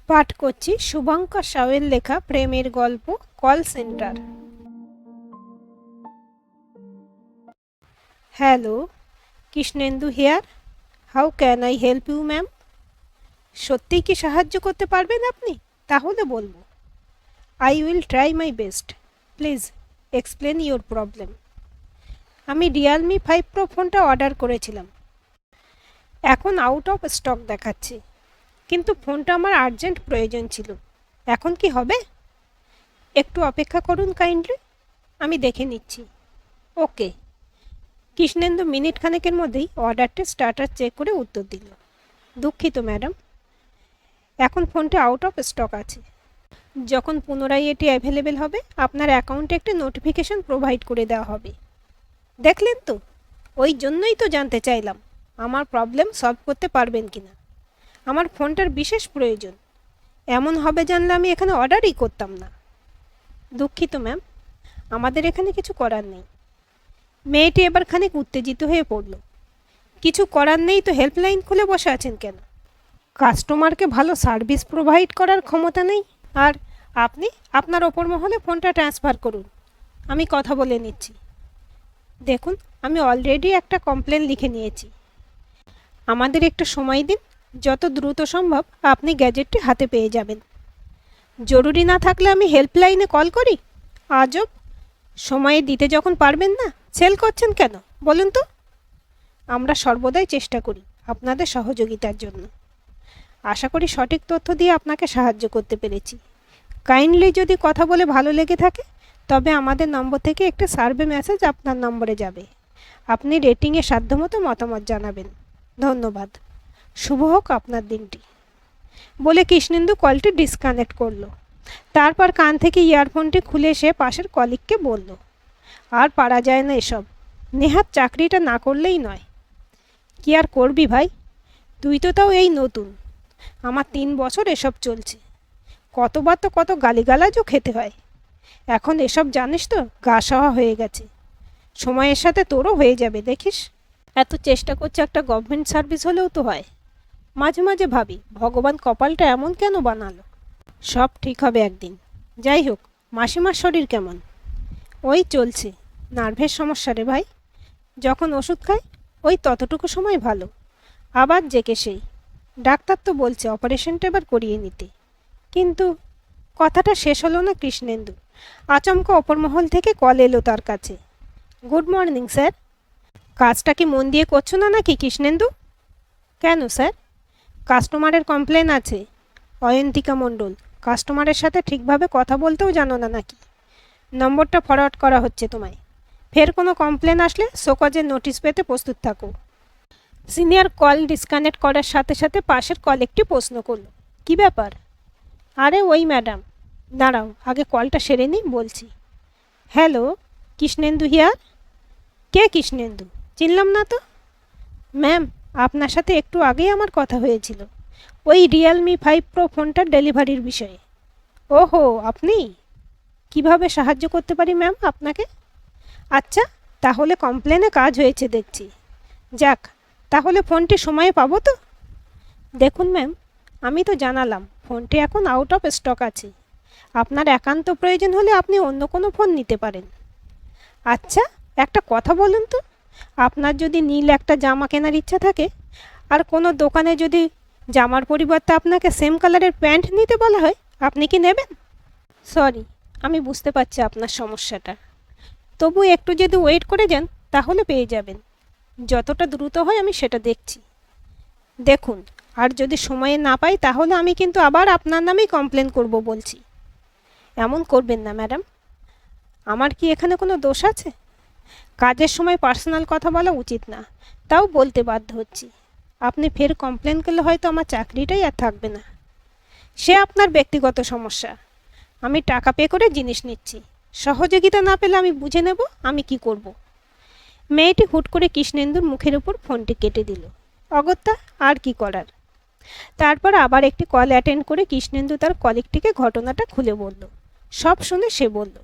পাঠ করছি শুভঙ্কর সাউয়ের লেখা প্রেমের গল্প call centre. Hello, Krishnendu here. How can I help you ma'am? সত্যিই কি সাহায্য করতে পারবেন আপনি? তাহলে বলবো। I will try my best. Please explain your problem. আমি রিয়েলমি 5 প্রো ফোনটা অর্ডার করেছিলাম। এখন আউট অফ স্টক দেখাচ্ছে, কিন্তু ফোনটা আমার আর্জেন্ট প্রয়োজন ছিল। এখন কি হবে? একটু অপেক্ষা করুন কাইন্ডলি, আমি দেখে নিচ্ছি। ওকে। কৃষ্ণেন্দু মিনিট খানেকের মধ্যেই অর্ডারটা স্টার্টার চেক করে উত্তর দিল। দুঃখিত ম্যাডাম, এখন ফোনটা আউট অফ স্টক আছে। যখন পুনরায় এটি অ্যাভেলেবেল হবে আপনার অ্যাকাউন্টে একটি নোটিফিকেশন প্রোভাইড করে দেওয়া হবে। দেখলেন তো, ওই জন্যই তো জানতে চাইলাম আমার প্রবলেম সলভ করতে পারবেন কিনা। আমার ফোনটার বিশেষ প্রয়োজন। এমন হবে জানলে আমি এখানে অর্ডারই করতাম না। দুঃখিত ম্যাম, আমাদের এখানে কিছু করার নেই। মেয়েটি এবার খানিক উত্তেজিত হয়ে পড়ল। কিছু করার নেই তো হেল্পলাইন খুলে বসে আছেন কেন? কাস্টমারকে ভালো সার্ভিস প্রোভাইড করার ক্ষমতা নেই? আর আপনি আপনার ওপর মহলে ফোনটা ট্রান্সফার করুন, আমি কথা বলে নিচ্ছি। দেখুন, আমি অলরেডি একটা কমপ্লেন লিখে নিয়েছি। আমাদের একটু সময় দিন, যত দ্রুত সম্ভব আপনি গ্যাজেটটি হাতে পেয়ে যাবেন। জরুরি না থাকলে আমি হেল্পলাইনে কল করি? আজব, সময়ে দিতে যখন পারবেন না সেল করছেন কেন বলুন তো? আমরা সর্বদাই চেষ্টা করি আপনাদের সহযোগিতার জন্য। আশা করি সঠিক তথ্য দিয়ে আপনাকে সাহায্য করতে পেরেছি। কাইন্ডলি যদি কথা বলে ভালো লেগে থাকে তবে আমাদের নম্বর থেকে একটা সার্ভে মেসেজ আপনার নম্বরে যাবে। আপনি রেটিংয়ে সাধ্যমতো মতামত জানাবেন। ধন্যবাদ। শুভ হোক আপনার দিনটি। বলে কৃষ্ণেন্দু কলটি ডিসকানেক্ট করলো। তারপর কান থেকে ইয়ারফোনটি খুলে সে পাশের কলিগকে বলল, আর পারা যায় না এসব। নেহাত চাকরিটা না করলেই নয়। কি আর করবি ভাই, তুই তো তাও এই নতুন। আমার 3 বছর এসব চলছে। কতবার তো কত গালিগালাজও খেতে হয়। এখন এসব জানিস তো গা সওয়া হয়ে গেছে। সময়ের সাথে তোরও হয়ে যাবে দেখিস। এত চেষ্টা করছে একটা গভর্নমেন্ট সার্ভিস হলেও তো হয়। মাঝে মাঝে ভাবি ভগবান কপালটা এমন কেন বানালো। সব ঠিক হবে একদিন। যাই হোক, মাসিমার শরীর কেমন? ওই চলছে। নার্ভের সমস্যা রে ভাই। যখন ওষুধ খায় ওই ততটুকু সময় ভালো, আবার জেকে সেই। ডাক্তার তো বলছে অপারেশনটা এবার করিয়ে নিতে। কিন্তু কথাটা শেষ হলো না কৃষ্ণেন্দু। আচমকা অপরমহল থেকে কল এলো তার কাছে। Good morning sir. কাজটা কি মন দিয়ে করছো না নাকি কৃষ্ণেন্দু? কেন স্যার? কাস্টমারের কমপ্লেন আছে। অয়ন্তিকা মণ্ডল। কাস্টমারের সাথে ঠিকভাবে কথা বলতেও জানো না নাকি? নম্বরটা ফরওয়ার্ড করা হচ্ছে তোমায়। ফের কোনো কমপ্লেন আসলে শোকজের নোটিশ পেতে প্রস্তুত থাকো। সিনিয়র কল ডিসকানেক্ট করার সাথে সাথে পাশের কলিগটি প্রশ্ন করল, কি ব্যাপার? আরে ওই ম্যাডাম, দাঁড়াও আগে কলটা সেরে নিই বলছি। Hello, Krishnendu here. কে কৃষ্ণেন্দু? চিনলাম না তো। ম্যাম, আপনার সাথে একটু আগেই আমার কথা হয়েছিল ওই রিয়েলমি 5 প্রো ফোনটার ডেলিভারির বিষয়ে। ওহো, আপনি? কিভাবে সাহায্য করতে পারি ম্যাম আপনাকে? আচ্ছা, তাহলে কমপ্লেনে কাজ হয়েছে দেখছি। যাক, তাহলে ফোনটি সময়ে পাবো তো? দেখুন ম্যাম, আমি তো জানালাম ফোনটি এখন আউট অফ স্টক আছে। আপনার একান্ত প্রয়োজন হলে আপনি অন্য কোনো ফোন নিতে পারেন। আচ্ছা, একটা কথা বলুন তো, আপনার যদি নীল একটা জামা কেনার ইচ্ছা থাকে আর কোনো দোকানে যদি জামার পরিবর্তে আপনাকে সেম কালারের প্যান্ট নিতে বলা হয়, আপনি কি নেবেন? সরি, আমি বুঝতে পারছি আপনার সমস্যাটা। তবু একটু যদি ওয়েট করে যান তাহলে পেয়ে যাবেন। যতটা দ্রুত হয় আমি সেটা দেখছি। দেখুন, আর যদি সময়ে না পাই তাহলে আমি কিন্তু আবার আপনার নামেই কমপ্লেন করব বলছি। এমন করবেন না ম্যাডাম। আমার কি এখানে কোনো দোষ আছে? কাজের সময় পার্সোনাল কথা বলা উচিত না, তাও বলতে বাধ্য হচ্ছি। আপনি ফের কমপ্লেন করলে হয়তো আমার চাকরিটাই আর থাকবে না। সে আপনার ব্যক্তিগত সমস্যা। আমি টাকা পে করে জিনিস নিচ্ছি। সহযোগিতা না পেলে আমি বুঝে নেব আমি কি করব। মেয়েটি হুট করে কৃষ্ণেন্দুর মুখের উপর ফোনটি কেটে দিল। অগত্যা, আর কি করার। তারপর আবার একটি কল অ্যাটেন্ড করে কৃষ্ণেন্দু তার কলিগটিকে ঘটনাটা খুলে বলল। সব শুনে সে বলল,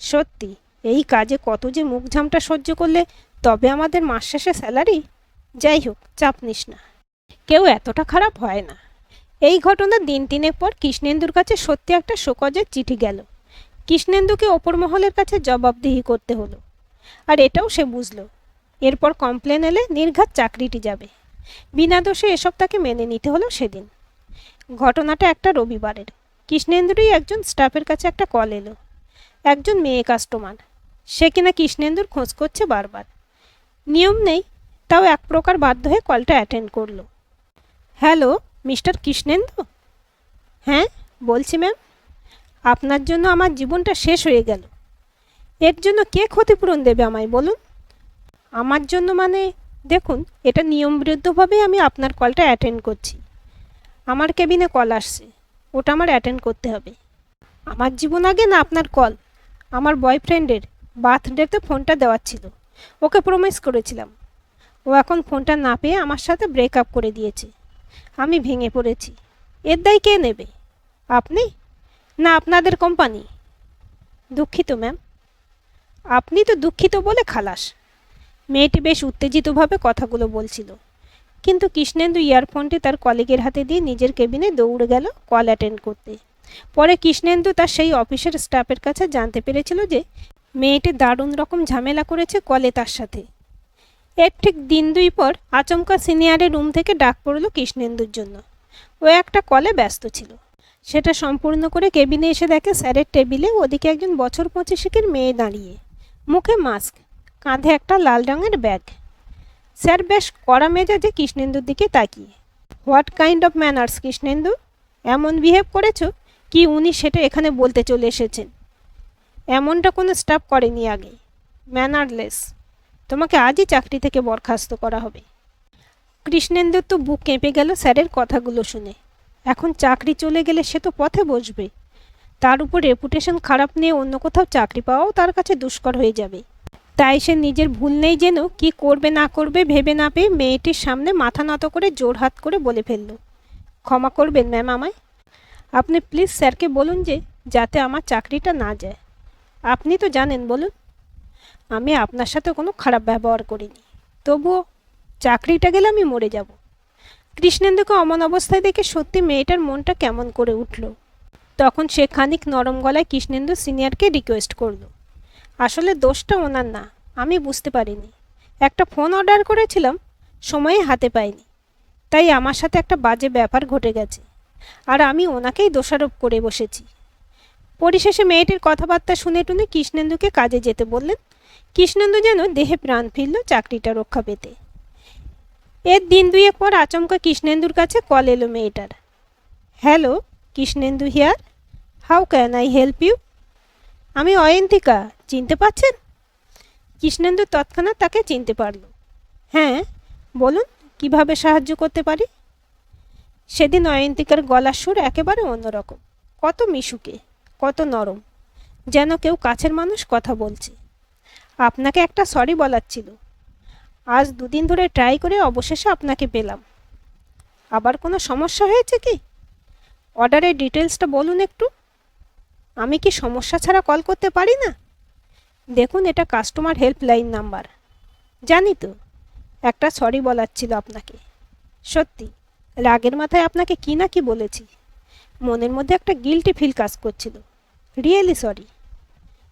সত্যি এই কাজে কত যে মুখ ঝামটা সহ্য করলে তবে আমাদের মাস শেষে স্যালারি। যাই হোক, চাপ নিস না। কেউ এতটা খারাপ হয় না। এই ঘটনার দিন তিনেক পর কৃষ্ণেন্দুর কাছে সত্যি একটা শোকজের চিঠি গেল। কৃষ্ণেন্দুকে ওপর মহলের কাছে জবাবদিহি করতে হলো। আর এটাও সে বুঝল, এরপর কমপ্লেন এলে নির্ঘাত চাকরিটি যাবে। বিনা দোষে এসব তাকে মেনে নিতে হলো সেদিন। ঘটনাটা একটা রবিবারের। কৃষ্ণেন্দুরই একজন স্টাফের কাছে একটা কল এলো। একজন মেয়ে কাস্টমার, সে কিনা কৃষ্ণেন্দুর খোঁজ করছে বারবার। নিয়ম নেই, তাও এক প্রকার বাধ্য হয়ে কলটা অ্যাটেন্ড করলো। Hello, mister Krishnendu? হ্যাঁ বলছি ম্যাম। আপনার জন্য আমার জীবনটা শেষ হয়ে গেল। এর জন্য কে ক্ষতিপূরণ দেবে আমায় বলুন? আমার জন্য মানে, দেখুন, এটা নিয়মবিরুদ্ধভাবেই আমি আপনার কলটা অ্যাটেন্ড করছি। আমার কেবিনে কল আসছে, ওটা আমার অ্যাটেন্ড করতে হবে। আমার জীবন আগে না আপনার কল? আমার বয়ফ্রেন্ডের বার্থডেতে ফোনটা দেওয়ার ছিল, ওকে প্রমিস করেছিলাম। ও এখন ফোনটা না পেয়ে আমার সাথে ব্রেকআপ করে দিয়েছে। আমি ভেঙে পড়েছি। এর দায় কে নেবে? আপনি, না আপনাদের কোম্পানি? দুঃখিত ম্যাম। আপনি তো দুঃখিত বলে খালাস। মেয়েটি বেশ উত্তেজিতভাবে কথাগুলো বলছিল, কিন্তু কৃষ্ণেন্দু ইয়ারফোনটি তার কলিগের হাতে দিয়ে নিজের কেবিনে দৌড়ে গেল কল অ্যাটেন্ড করতে। পরে কৃষ্ণেন্দু তার সেই অফিসের স্টাফের কাছে জানতে পেরেছিল যে মেয়েটি দারুণ রকম ঝামেলা করেছে কলে তার সাথে। এর ঠিক দিন দুই পর আচমকা সিনিয়রের রুম থেকে ডাক পড়ল কৃষ্ণেন্দুর জন্য। ও একটা কলে ব্যস্ত ছিল। সেটা সম্পূর্ণ করে কেবিনে এসে দেখে স্যারের টেবিলে ওদিকে একজন বছর 25-এর মেয়ে দাঁড়িয়ে, মুখে মাস্ক, কাঁধে একটা লাল রঙের ব্যাগ। স্যার বেশ কড়া মেজাজে কৃষ্ণেন্দুর দিকে তাকিয়ে, what kind of manners Krishnendu? এমন বিহেভ করেছো কি উনি সেটা এখানে বলতে চলে এসেছেন? এমনটা কোনো স্টাফ করেনি আগে। ম্যানারলেস। তোমাকে আজই চাকরি থেকে বরখাস্ত করা হবে। কৃষ্ণেন্দুর তো বুক কেঁপে গেল স্যারের কথাগুলো শুনে। এখন চাকরি চলে গেলে সে তো পথে বসবে। তার উপর রেপুটেশন খারাপ নিয়ে অন্য কোথাও চাকরি পাওয়াও তার কাছে দুষ্কর হয়ে যাবে। তাই সে নিজের ভুল নেই যেন কি করবে না করবে ভেবে না পেয়ে মেয়েটির সামনে মাথা নত করে জোড়হাত করে বলে ফেলল, ক্ষমা করবেন ম্যাম আমায়। আপনি প্লিজ স্যারকে বলুন যে যাতে আমার চাকরিটা না যায়। আপনি তো জানেন, বলুন, আমি আপনার সাথে কোনো খারাপ ব্যবহার করিনি, তবুও চাকরিটা গেলে আমি মরে যাব। কৃষ্ণেন্দুকে অমন অবস্থায় দেখে সত্যি মেয়েটার মনটা কেমন করে উঠল। তখন সে খানিক নরম গলায় কৃষ্ণেন্দু সিনিয়রকে রিকোয়েস্ট করল, আসলে দোষটা ওনার না, আমি বুঝতে পারিনি। একটা ফোন অর্ডার করেছিলাম, সময়ে হাতে পাইনি, তাই আমার সাথে একটা বাজে ব্যাপার ঘটে গেছে, আর আমি ওনাকেই দোষারোপ করে বসেছি। পরিশেষে মেয়েটির কথাবার্তা শুনে টুনে কৃষ্ণেন্দুকে কাজে যেতে বললেন। কৃষ্ণেন্দু যেন দেহে প্রাণ ফিরল চাকরিটা রক্ষা পেতে। এর দিন দুয়েক পর আচমকা কৃষ্ণেন্দুর কাছে কল এলো মেয়েটার। Hello, Krishnendu here, how can I help you? আমি অয়ন্তিকা, চিনতে পারছেন? কৃষ্ণেন্দু তৎক্ষণাৎ তাকে চিনতে পারল। হ্যাঁ বলুন, কিভাবে সাহায্য করতে পারি? সেদিন অয়ন্তিকার গলার সুর একেবারে অন্যরকম, কত মিশুকে, কত নরম, যেন কেউ কাছের মানুষ কথা বলছে। আপনাকে একটা সরি বলার ছিল। আজ দুদিন ধরে ট্রাই করে অবশেষে আপনাকে পেলাম। আবার কোনো সমস্যা হয়েছে কি? অর্ডারের ডিটেলসটা বলুন একটু। আমি কি সমস্যা ছাড়া কল করতে পারি না? দেখুন, এটা কাস্টমার হেল্পলাইন নাম্বার। জানি তো, একটা সরি বলার ছিল আপনাকে। সত্যি রাগের মাথায় আপনাকে কি না কি বলেছি। মনের মধ্যে একটা গিল্টি ফিল কাজ করছিল। Really sorry.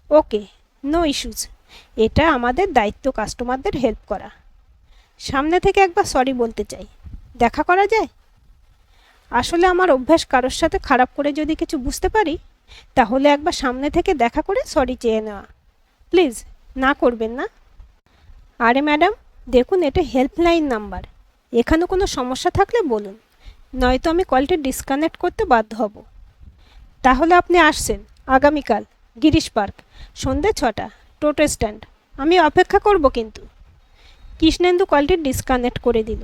Okay, no issues. এটা আমাদের দায়িত্ব কাস্টমারদের হেল্প করা। সামনে থেকে একবার সরি বলতে চাই, দেখা করা যায়? আসলে আমার অভ্যাস কারোর সাথে খারাপ করে যদি কিছু বুঝতে পারি, তাহলে একবার সামনে থেকে দেখা করে সরি চেয়ে নেওয়া। প্লিজ না করবেন না। আরে ম্যাডাম, দেখুন, এটা হেল্পলাইন নাম্বার। এখানে কোনো সমস্যা থাকলে বলুন, নয়তো আমি কলটি ডিসকানেক্ট করতে বাধ্য হব। তাহলে আপনি আসছেন আগামীকাল, গিরিশ পার্ক, সন্ধ্যে 6টা, টোটো স্ট্যান্ড। আমি অপেক্ষা করব কিন্তু। কৃষ্ণেন্দু কলটি ডিসকানেক্ট করে দিল।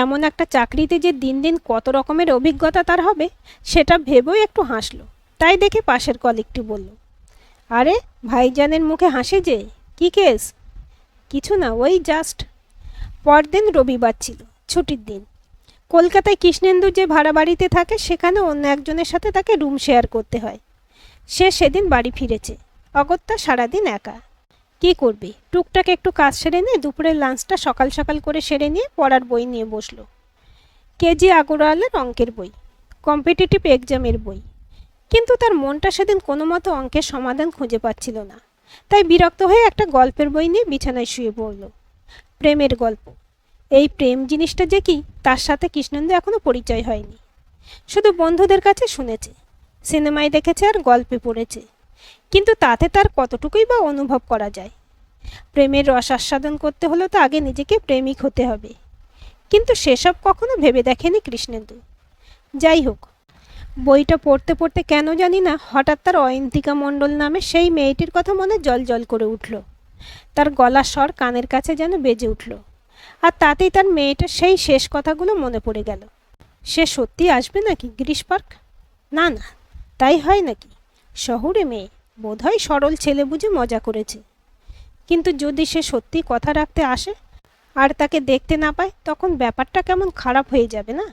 এমন একটা চাকরিতে যে দিন দিন কত রকমের অভিজ্ঞতা তার হবে সেটা ভেবেও একটু হাসলো। তাই দেখে পাশের কলিগটি বলল, আরে ভাইজানের মুখে হাসি যে, কি কেস? কিছু না, ওই জাস্ট। পরদিন রবিবার ছিল, ছুটির দিন। কলকাতায় কৃষ্ণেন্দু যে ভাড়া বাড়িতে থাকে সেখানে অন্য একজনের সাথে তাকে রুম শেয়ার করতে হয়। সে সেদিন বাড়ি ফিরেছে, অগত্যা সারাদিন একা। কি করবে, টুকটাক একটু কাজ সেরে নিয়ে দুপুরের লাঞ্চটা সকাল সকাল করে সেরে নিয়ে পড়ার বই নিয়ে বসলো। কেজি আগরওয়ালের অঙ্কের বই। কম্পিটিটিভ এক্সামের বই। কিন্তু তার মনটা সেদিন কোনো মতো অঙ্কের সমাধান খুঁজে পাচ্ছিল না। তাই বিরক্ত হয়ে একটা গল্পের বই নিয়ে বিছানায় শুয়ে পড়ল। প্রেমের গল্প। এই প্রেম জিনিসটা যে কি তার সাথে কৃষ্ণেন্দু এখনো পরিচয় হয়নি। শুধু বন্ধুদের কাছে শুনেছে, সিনেমায় দেখেছে আর গল্পে পড়েছে। কিন্তু তাতে তার কতটুকুই বা অনুভব করা যায়। প্রেমের রস আস্বাদন করতে হলে তো আগে নিজেকে প্রেমিক হতে হবে। কিন্তু সেসব কখনো ভেবে দেখেনি কৃষ্ণেন্দু। যাই হোক, বইটা পড়তে পড়তে কেন জানি না হঠাৎ তার অয়ন্তিকা মণ্ডল নামে সেই মেয়েটির কথা মনে জল করে উঠল। তার গলার স্বর কানের কাছে যেন বেজে উঠল। আর তাতেই তার মেয়েটার সেই শেষ কথাগুলো মনে পড়ে গেল। সে সত্যি আসবে নাকি গিরিশ পার্ক? না না, তাই হয় নাকি? শহুরে মেয়ে, বোধহয় সরল ছেলে বুঝে মজা করেছে। কিন্তু যদি সে সত্যি কথা রাখতে আসে আর তাকে দেখতে না পায়, তখন ব্যাপারটা কেমন খারাপ হয়ে যাবে না?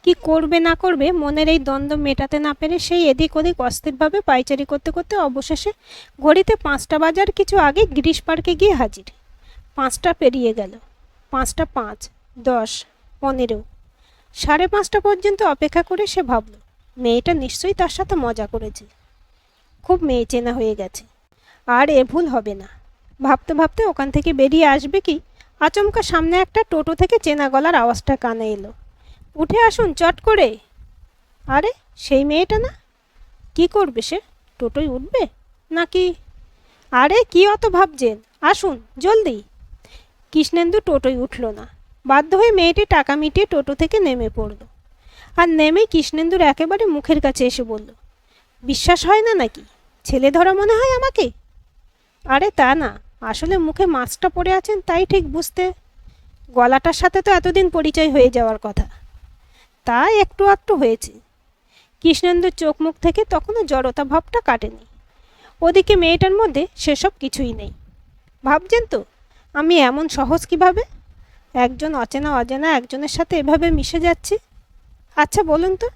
কি করবে না করবে মনের এই দ্বন্দ্ব মেটাতে না পেরে সেই এদিক ওদিক অস্থিরভাবে পায়চারি করতে করতে অবশেষে ঘড়িতে 5টা বাজার কিছু আগে গিরিশ পার্কে গিয়ে হাজির। 5টা পেরিয়ে গেল। 5টা 5, 10, 15, 5:30 পর্যন্ত অপেক্ষা করে সে ভাবল মেয়েটা নিশ্চয়ই তার সাথে মজা করেছে। খুব মেয়ে চেনা হয়ে গেছে, আর এ ভুল হবে না। ভাবতে ভাবতে ওখান থেকে বেরিয়ে আসবে কি আচমকা সামনে একটা টোটো থেকে চেনা গলার আওয়াজটা কানে এলো। উঠে আসুন চট করে। আরে সেই মেয়েটা না? কি করবে সে? টোটোয় উঠবে নাকি? আরে কি অত ভাবছেন, আসুন জলদি। কৃষ্ণেন্দু টোটোয় উঠল না। বাধ্য হয়ে মেয়েটি টাকা মিটিয়ে টোটো থেকে নেমে পড়ল। আর নেমেই কৃষ্ণেন্দুর একেবারে মুখের কাছে এসে বলল, বিশ্বাস হয় না নাকি? ছেলে ধরা মনে হয় আমাকে? আরে তা না, আসলে মুখে মাস্কটা পরে আছেন তাই ঠিক বুঝতে। গলাটার সাথে তো এতদিন পরিচয় হয়ে যাওয়ার কথা। তা একটু আধটু হয়েছে। কৃষ্ণেন্দুর চোখ মুখ থেকে তখনও জড়তা ভাবটা কাটেনি। ওদিকে মেয়েটার মধ্যে সেসব কিছুই নেই। ভাবছেন তো আমি এমন সহজ কিভাবে একজন অচেনা অজানা একজনের সাথে এভাবে মিশে যাচ্ছি? আচ্ছা বলুন তো,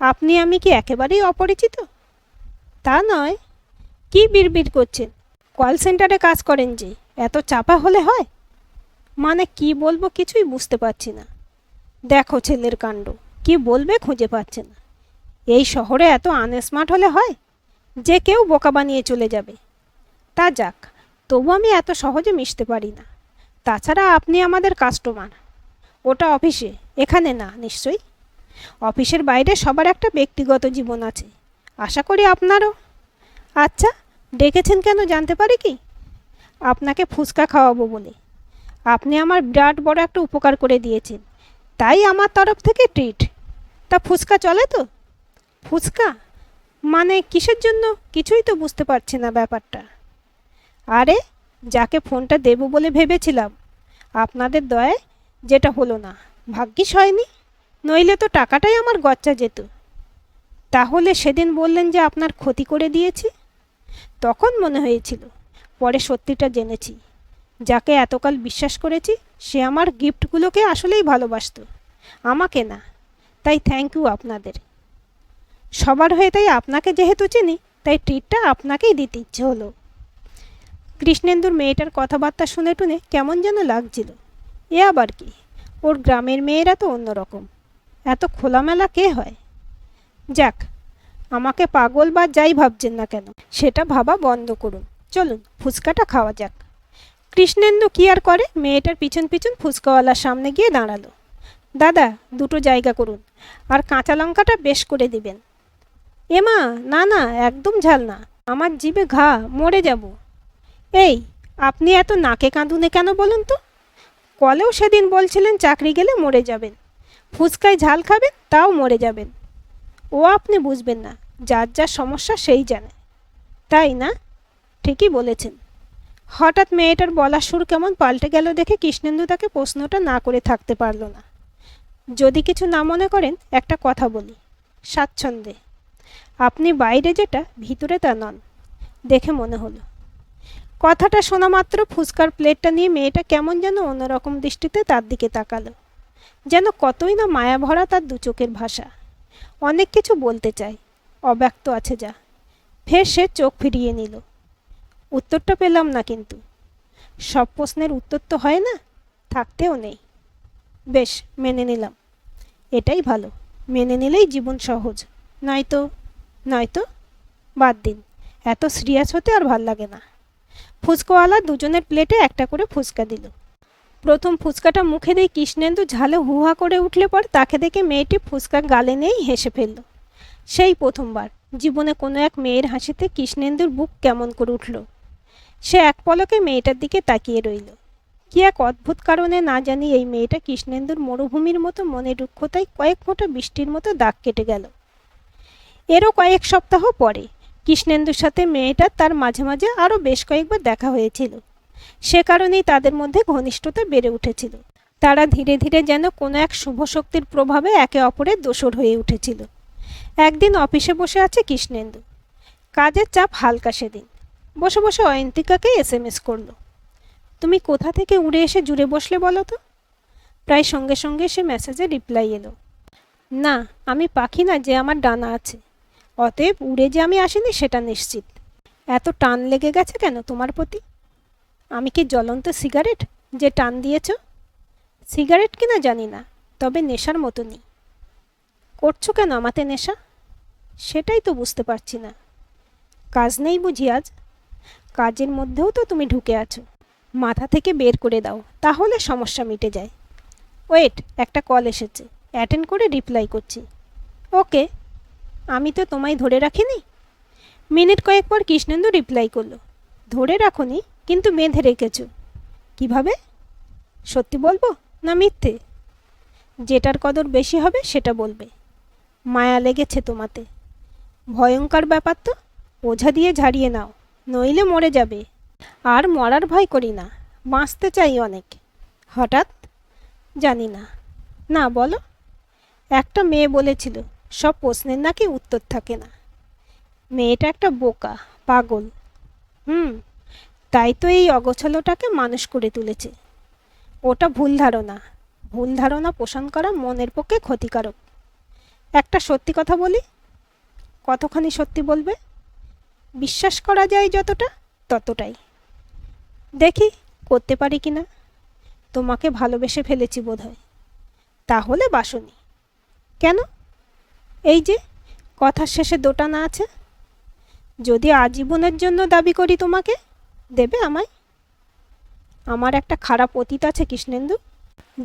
আপনি আমি কি একেবারেই অপরিচিত? তা নয়। কি বিড়বিড় করছেন? কল সেন্টারে কাজ করেন যে, এত চাপা হলে হয়? মানে কি বলবো কিছুই বুঝতে পারছি না। দেখো ছেলের কাণ্ড, কি বলবে খুঁজে পাচ্ছে না। এই শহরে এত আনস্মার্ট হলে হয়? যে কেউ বোকা বানিয়ে চলে যাবে। তা যাক, তবু আমি এত সহজে মিশতে পারি না। তাছাড়া আপনি আমাদের কাস্টমার। ওটা অফিসে, এখানে না নিশ্চয়ই। অফিসের বাইরে সবার একটা ব্যক্তিগত জীবন আছে, আশা করি আপনারও। আচ্ছা, ডেকেছেন কেন জানতে পারি কি? আপনাকে ফুচকা খাওয়াবো বলে। আপনি আমার বিরাট বড় একটা উপকার করে দিয়েছেন, তাই আমার তরফ থেকে ট্রিট। তা ফুচকা চলে তো? ফুচকা মানে কিসের জন্য কিছুই তো বুঝতে পারছি না ব্যাপারটা। আরে যাকে ফোনটা দেব বলে ভেবেছিলাম, আপনাদের দয়ায় যেটা হলো না, ভাগ্যিস হয়নি, নইলে তো টাকাটাই আমার গচ্চা যেত। তাহলে সেদিন বললেন যে আপনার ক্ষতি করে দিয়েছি? তখন মনে হয়েছিল, পরে সত্যিটা জেনেছি। যাকে এতকাল বিশ্বাস করেছি সে আমার গিফটগুলোকে আসলেই ভালোবাসতো, আমাকে না। তাই থ্যাংক ইউ আপনাদের সবার হয়ে। তাই আপনাকে যেহেতু চিনি, তাই ট্রিটটা আপনাকেই দিতে ইচ্ছে হলো। কৃষ্ণেন্দুর মেয়েটার কথাবার্তা শুনে টুনে কেমন যেন লাগছিল। এ আবার কি? ওর গ্রামের মেয়েরা তো অন্যরকম, এত খোলামেলা কে হয়? যাক, আমাকে পাগল বা যাই ভাবছেন না কেন, সেটা ভাবা বন্ধ করুন। চলুন ফুচকাটা খাওয়া যাক। কৃষ্ণেন্দু কি আর করে, মেয়েটার পিছন পিছন ফুচকাওয়ালার সামনে গিয়ে দাঁড়ালো। দাদা, 2টো জায়গা করুন, আর কাঁচা লঙ্কাটা বেশ করে দিবেন। এমা, না না, একদম ঝাল না, আমার জিভে ঘা, মরে যাব। এই, আপনি এত নাকে কাঁদুনে কেন বলুন তো? কলেও সেদিন বলছিলেন চাকরি গেলে মরে যাবেন, ফুচকায় ঝাল খাবেন তাও মরে যাবেন। ও আপনি বুঝবেন না, যার যার সমস্যা সেই জানে। তাই না? ঠিকই বলেছেন। হঠাৎ মেয়েটার বলার সুর কেমন পাল্টে গেল দেখে কৃষ্ণেন্দু তাকে প্রশ্নটা না করে থাকতে পারল না। যদি কিছু না মনে করেন একটা কথা বলি, স্বাচ্ছন্দ্যে। আপনি বাইরে যেটা, ভিতরে তা নন, দেখে মনে হলো। কথাটা শোনা মাত্র ফুচকার প্লেটটা নিয়ে মেয়েটা কেমন যেন অন্যরকম দৃষ্টিতে তার দিকে তাকালো। যেন কতই না মায়া ভরা তার দু চোখের ভাষা। অনেক কিছু বলতে চায়, অব্যক্ত আছে যা। ফের সে চোখ ফিরিয়ে নিল। উত্তরটা পেলাম না কিন্তু। সব প্রশ্নের উত্তর তো হয় না, থাকতেও নেই। বেশ, মেনে নিলাম, এটাই ভালো। মেনে নিলেই জীবন সহজ, নয়তো নয়তো বাদ দিন, এত সিরিয়াস হতে আর ভাল লাগে না। ফুচকাওয়ালা দুজনের প্লেটে একটা করে ফুচকা দিল। প্রথম ফুচকাটা মুখে দিয়ে কৃষ্ণেন্দু ঝালে হুহা করে উঠলে পর তাকে দেখে মেয়েটি ফুচকা গালে নিয়েই হেসে ফেলল। সেই প্রথমবার জীবনে কোনো এক মেয়ের হাসিতে কৃষ্ণেন্দুর বুক কেমন করে উঠল। সে এক পলকে মেয়েটার দিকে তাকিয়ে রইল। কি এক অদ্ভুত কারণে না জানি এই মেয়েটা কৃষ্ণেন্দুর মরুভূমির মতো মনের রুক্ষতায় কয়েক ফোঁটা বৃষ্টির মতো দাগ কেটে গেল। এরও কয়েক সপ্তাহ পরে কৃষ্ণেন্দুর সাথে মেয়েটার তার মাঝে মাঝে আরও বেশ কয়েকবার দেখা হয়েছিল। সে কারণেই তাদের মধ্যে ঘনিষ্ঠতা বেড়ে উঠেছিল। তারা ধীরে ধীরে যেন কোনো এক শুভ শক্তির প্রভাবে একে অপরের দোসর হয়ে উঠেছিল। একদিন অফিসে বসে আছে কৃষ্ণেন্দু। কাজের চাপ হালকা সেদিন। বসে বসে অয়ন্তিকাকে SMS করলো, তুমি কোথা থেকে উড়ে এসে জুড়ে বসলে বলো তো? প্রায় সঙ্গে সঙ্গে সে মেসেজে রিপ্লাই এলো, না আমি পাখি না যে আমার ডানা আছে, অতএব উড়ে যে আমি আসিনি সেটা নিশ্চিত। এত টান লেগে গেছে কেন তোমার প্রতি? আমি কি জ্বলন্ত সিগারেট যে টান দিয়েছ? সিগারেট কিনা জানি না, তবে নেশার মতো নেই। করছো কেন আমাতে নেশা? সেটাই তো বুঝতে পারছি না। কাজ নেই বুঝি আজ? কাজের মধ্যেও তো তুমি ঢুকে আছো। মাথা থেকে বের করে দাও, তাহলে সমস্যা মিটে যায়। ওয়েট, একটা কল এসেছে, অ্যাটেন্ড করে রিপ্লাই করছি। ওকে, আমি তো তোমায় ধরে রাখিনি। মিনিট কয়েক পর কৃষ্ণেন্দু রিপ্লাই করলো, ধরে রাখোনি কিন্তু বেঁধে রেখেছো। কিভাবে? সত্যি বলবো না মিথ্যে? যেটার কদর বেশি হবে সেটা বলবে। মায়া লেগেছে তোমাতে। ভয়ঙ্কর ব্যাপার তো, ওঝা দিয়ে ঝাড়িয়ে নাও, নইলে মরে যাবে। আর মরার ভয় করি না, বাঁচতে চাই অনেক। হঠাৎ? জানি না। না বলো। একটা মেয়ে বলেছিল সব প্রশ্নের নাকি উত্তর থাকে না। মেয়েটা একটা বোকা, পাগল। তাই তো এই অগোছালোটাকে মানুষ করে তুলেছে। ওটা ভুল ধারণা। ভুল ধারণা পোষণ করা মনের পক্ষে ক্ষতিকারক। একটা সত্যি কথা বলি। কতখানি সত্যি বলবে? বিশ্বাস করা যায় যতটা, ততটাই। দেখি করতে পারি কিনা। তোমাকে ভালোবেসে ফেলেছি বোধহয়। তাহলে বাসনি। কেন? এই যে কথার শেষে দোটানা আছে। যদি আজীবনের জন্য দাবি করি তোমাকে, দেবে আমায়? আমার একটা খারাপ অতীত আছে কৃষ্ণেন্দু।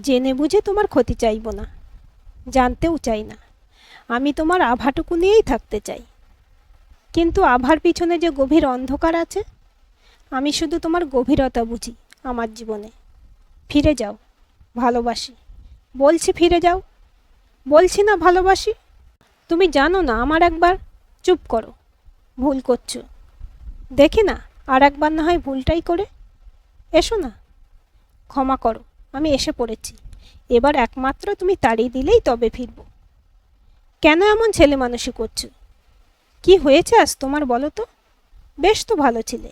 জেনে বুঝে তোমার ক্ষতি চাইব না, জানতেও চাই না। আমি তোমার আভাটুকু নিয়েই থাকতে চাই। কিন্তু আভার পিছনে যে গভীর অন্ধকার আছে, আমি শুধু তোমার গভীরতা বুঝি আমার জীবনে। ফিরে যাও, ভালোবাসি। বলছি ফিরে যাও। বলছি না ভালোবাসি। তুমি জানো না আমার একবার। চুপ করো, ভুল করছো। দেখি না আর একবার না হয় ভুলটাই করে। এসো না। ক্ষমা করো, আমি এসে পড়েছি। এবার একমাত্র তুমি তাড়িয়ে দিলেই তবে ফিরব। কেন এমন ছেলে মানুষই করছো? কি হয়েছে আজ তোমার বলো তো? বেশ তো ভালো ছিলে।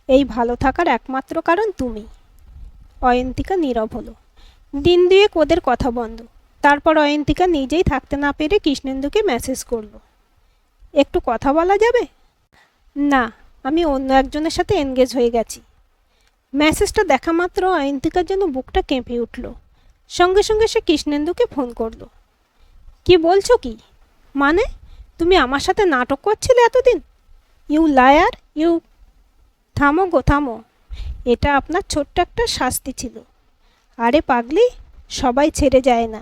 এই ভালো থাকার একমাত্র কারণ তুমি। অয়ন্তিকা নীরব হলো। দিন দুয়েক ওদের কথা বন্ধ। তারপর অয়ন্তিকা নিজেই থাকতে না পেরে কৃষ্ণেন্দুকে মেসেজ করলো, একটু কথা বলা যাবে? না, আমি অন্য একজনের সাথে এনগেজ হয়ে গেছি। মেসেজটা দেখা মাত্র অয়ন্তিকার যেন বুকটা কেঁপে উঠল। সঙ্গে সঙ্গে সে কৃষ্ণেন্দুকে ফোন করলো। কি বলছো কি? মানে তুমি আমার সাথে নাটক করছিলে এতদিন? You liar you. থামো গো থামো। এটা আপনার ছোট্ট একটা শাস্তি ছিল। আরে পাগলি, সবাই ছেড়ে যায় না।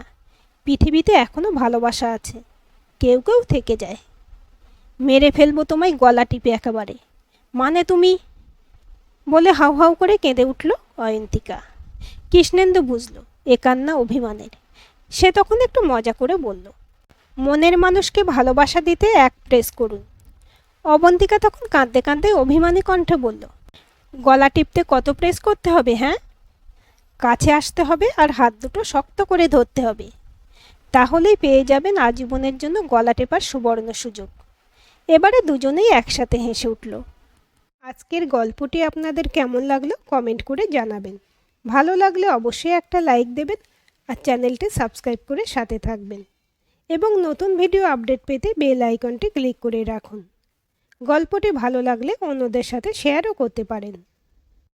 পৃথিবীতে এখনো ভালোবাসা আছে, কেউ কেউ থেকে যায়। মেরে ফেলবো তোমায় গলা টিপে একেবারে। মানে তুমি? বলে হাউ হাউ করে কেঁদে উঠল অয়ন্তিকা। কৃষ্ণেন্দু বুঝল এ কান্না অভিমানের। সে তখন একটু মজা করে বলল, মনের মানুষকে ভালোবাসা দিতে এক প্রেস করুন। অবন্তিকা তখন কাঁদতে কাঁদতে অভিমানী কণ্ঠে বলল, গলা টিপতে কত প্রেস করতে হবে? হ্যাঁ, কাছে আসতে হবে আর হাত দুটো শক্ত করে ধরতে হবে। তাহলেই পেয়ে যাবেন আজীবনের জন্য গলা টেপার সুবর্ণ সুযোগ। এবারে দুজনেই একসাথে হেসে উঠল। আজকের গল্পটি আপনাদের কেমন লাগলো কমেন্ট করে জানাবেন। ভালো লাগলে অবশ্যই একটা লাইক দেবেন আর চ্যানেলটি সাবস্ক্রাইব করে সাথে থাকবেন এবং নতুন ভিডিও আপডেট পেতে বেল আইকনটি ক্লিক করে রাখুন। গল্পটি ভালো লাগলে অন্যদের সাথে শেয়ারও করতে পারেন।